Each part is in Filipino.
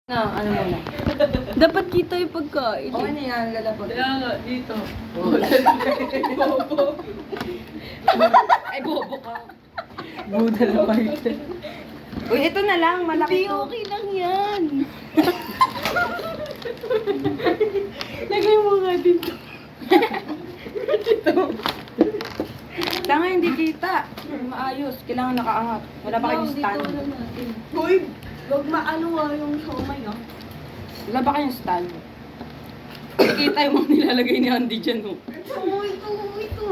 Na, ano muna? Dapat kita yung pagkain. O ano yan, lalapot. Kaya nga, dito. Bobo. Ay, bobo ka. Buda na parte. Uy, ito na lang, malaki Hindi, to. okay lang yan. Lagay mo nga dito. Tanga, hindi kita. Maayos, kailangan nakaangat. Wala pa kayong stand. Uy, wag maano nga yung siomay, ah. Wala ba kayong stand? Kita yung mga nilalagay ni Andy dyan, oh. Ito.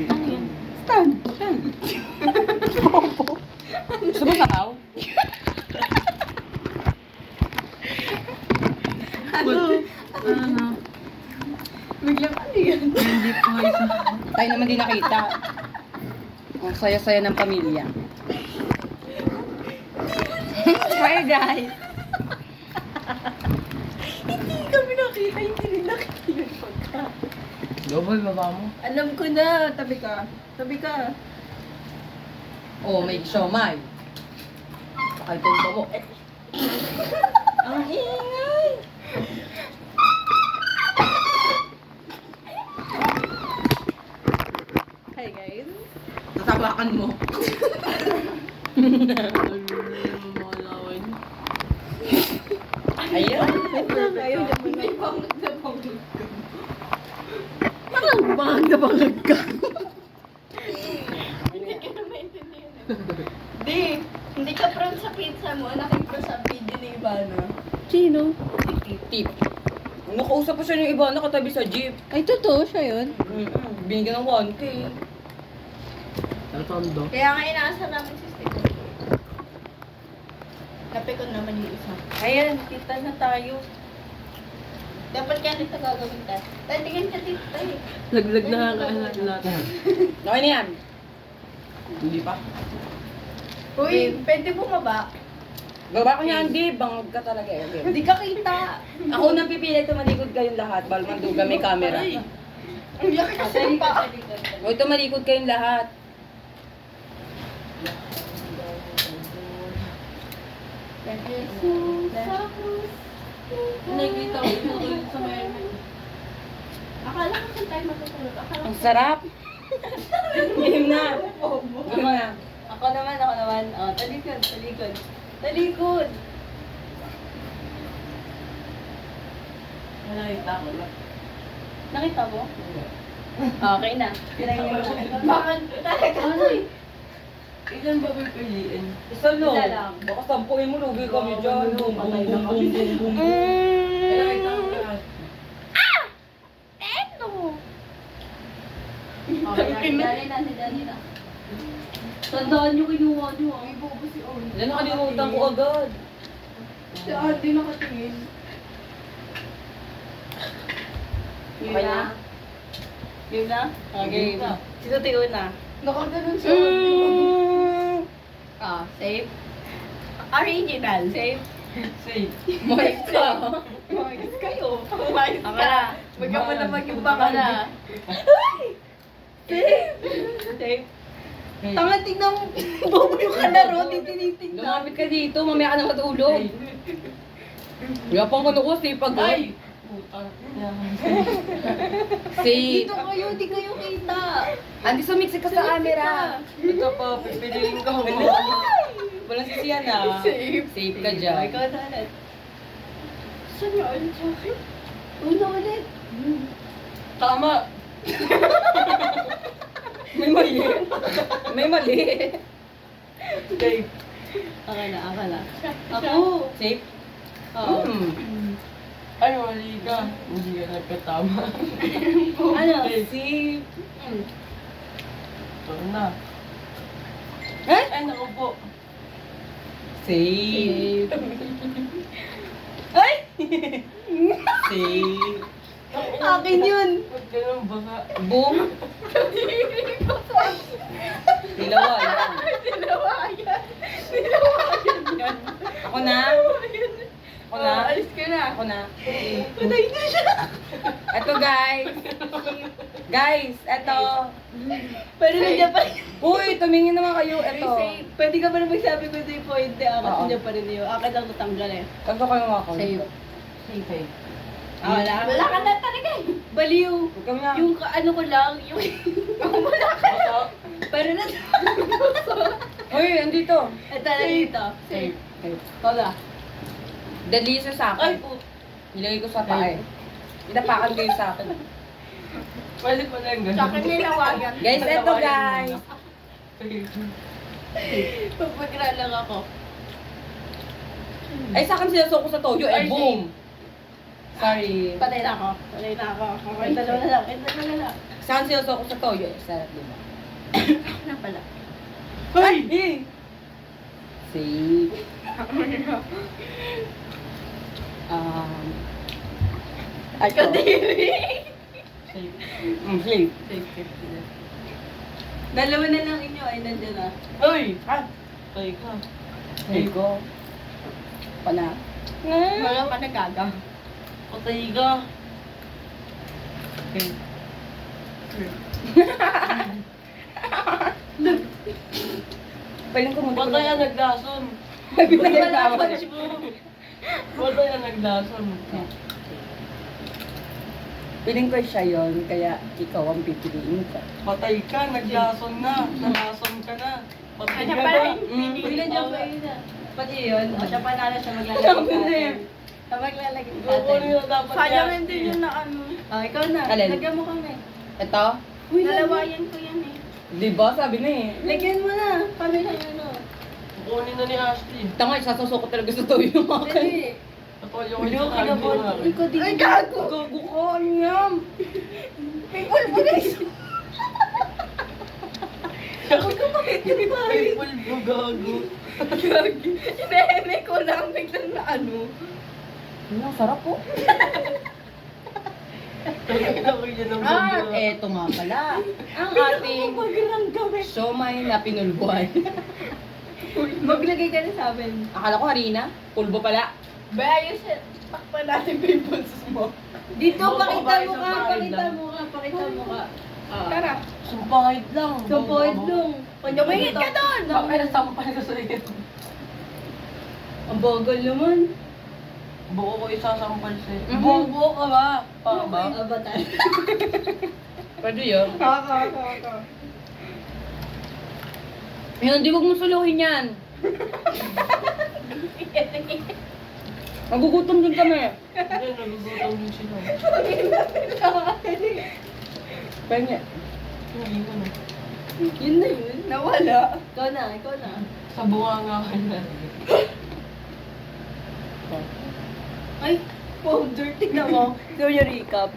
Ano yan? Stand. Stand. Gusto mo sabaw? Ano? Biglang ano yan? Hindi po isa. Tayo naman din nakita. Ang saya-saya ng pamilya. Bye, guys. Hindi kami nakita, hindi rin nakita yung pagkain. Double baba mo. Alam ko na, tabi ka. Tabi ka. Oh, may siomay. Ay, tumba mo. Eh. Ang ingay. Hi guys. Tatawakan mo. Ayan. Ayaw niya mo na. Parang bangag na bangag ka. Hindi ka na maintindihan. Di, hindi ka proud sa pizza mo. Nakita sa video ni Ivana. Sino? Tip. Nakausap pa siya ng iba, nakatabi sa jeep. Ay, totoo siya yun. Binigyan ng 1K. Tatondo. Kaya nga inaasar namin si Steve. Kape ko naman yung isa. Ayan, kita na tayo. Dapat kaya nito gagawin tayo. Tingin ka dito tayo. Laglag na ang lahat. Okay na yan. Hindi pa. Uy, pwede bumaba. Baba ko niyan, di. Bangag ka talaga eh. Okay. Hindi ka kita. Ako nang pipili, tumalikod kayong lahat. Balmanduga, may camera. Ang laki kasi ng paa. O ito, malikod kayong lahat. Nakikita ko yung sa may... Akala ko saan tayo matutulog. Akala Ang sarap. Game na. ko. Game na. Ako naman. Oh, talikod. Talikod. Nakikita ko lang. Nakita mo? Okay na. Bakit? Talaga? Ano eh? Ilan ba pipiliin? Isa lang. Isa lang. Baka sampuin mo, lugi kami dyan. Boom, boom, boom, boom, boom, boom. Nakikita ko lahat. Dali na. Tandaan nyo kinuha nyo. Ay, bobo si Oli. Yan, nakalimutan ko agad. Si Ate nakatingin. Okay na? Game na? Game na. Sino tiyo na? Nakaganon siya. Safe. Original. Safe. Safe. Moist ka. Umayos kayo. Umayos Ako ka. na. Huwag ka pa naman yung Ako baka na. Safe. Safe. Tanga, tignan mo. Bobo yung kalaro. Di tinitignan. Lumapit ka dito, mamaya ka na matulog. Yapang ko nuko, safe pag Ay! Puta. Safe. Dito kayo, di kayo kita. Andi sumiksi ka sa camera. Ito pa, pipiliin ko. Walang sisiyan na. Safe. Safe ka dyan. Ikaw na ulit. Saan niya ulit sa akin? Una ulit. Tama! May mali. May mali. Safe. Ako na. Ako. Safe? Oo. Ay, mali ka. Hindi ka nagkatama. Ano? Safe. Ito na. Eh? Ay, naku po. Safe. Ay! Safe. Akin yun. Huwag ka lang baka. Boom. Dilawa yan. Nilawayan yan. Ako na. Ako na. Alis ka na. Ako na. Patay na siya. Ito guys. Guys, eto. Pero nandiyan pa rin. Uy, tumingin naman kayo. Eto. Pwede ka ba na magsabi ko sa'yo po, hindi ako. Oo. Nandiyan pa rin yun. Akin lang natanggal eh. Kanto kayo mga ako. Sa'yo. Safe. Wala ka na talaga eh. Baliw. Huwag kami na. Yung ano ko lang, yung... wala ka na. Pero na... Uy, andito. Ito na dito. Safe. Safe. Wala. Delisa sa Ay akin. po. Ilagay ko sa paa eh. Inapakan kayo sa akin. Pwede pa na yung ganun. Sa akin nilawagan. Guys, eto guys. Pagpagra lang ako. Ay, sa akin sinusuko sa toyo. Eh, Ay, boom. Sorry. Patay na ako. Patay na ako. Okay, dalawa na lang. Dalawa na lang. Sa akin sinusuko sa toyo. Eh, sarap diba? Ako na pala. Ay! Safe. Ay, Kadiri. Safe. Safe. Dalawa na lang inyo ay nandiyan na. Uy! Ha? Kay ka. Safe ko. Pa na. Mga panagaga. Patay ka. Okay. Paling ko muna. Patay ang naglason. Pinagkawal. Patay ang naglason. Piling ko siya yon, kaya ikaw ang pipiliin ko. Patay ka, naglason na. Nalason ka na. Patay Kanya ka pala. na. Hindi na dyan pa yun ah. Pati yun. O siya panalo siya maglalagay sa atin. Siya maglalagay sa Kukunin atin. na dapat Sayang niya. hindi yun na ano. Oh, ikaw na. Alin? Lagyan mo kami. Ito? Nalawayan ko yan eh. Di ba? Sabi na eh. Lagyan mo na. Kami lang ano. Kukunin na ni Ashley. Tanga, isasusok ko talaga sa toyo yung akin. Dali. Patuloy ko Hindi yung ako kinabot. Ikaw din. Ay, gago! Gago ko, ano yan? People mo guys. Ay, pulbo gago. Hineheme ko lang biglang na ano. Ang sarap po. Eto nga pala. Ang ating siomay na pinulbuhan. Maglagay ka na sa amin. Akala ko harina. Pulbo pala. Ba, ayos yan. Takpan natin pimples mo. Dito, Oo, pakita babae mo sa ka, bahay pakita lang. mo ka, pakita mo ka. Tara. Sumpahid lang. So, point lang. Panyamingit ka doon! Bakit nasampal ko sa iyo? Ang bagal naman. Buo ko isasampal sa'yo. Mhm. Buo ka ba? Pa ba? Abatan. Pwede yun. Kaka. Yun, di wag mo suluhin yan. Magugutom din kami. Hindi, nagugutom din sila. Pwede. Hindi ko na. Yun na yun. Nawala. Ikaw na. Sa bunganga ka na. Ay, powder. Tignan mo. Ikaw yung recap.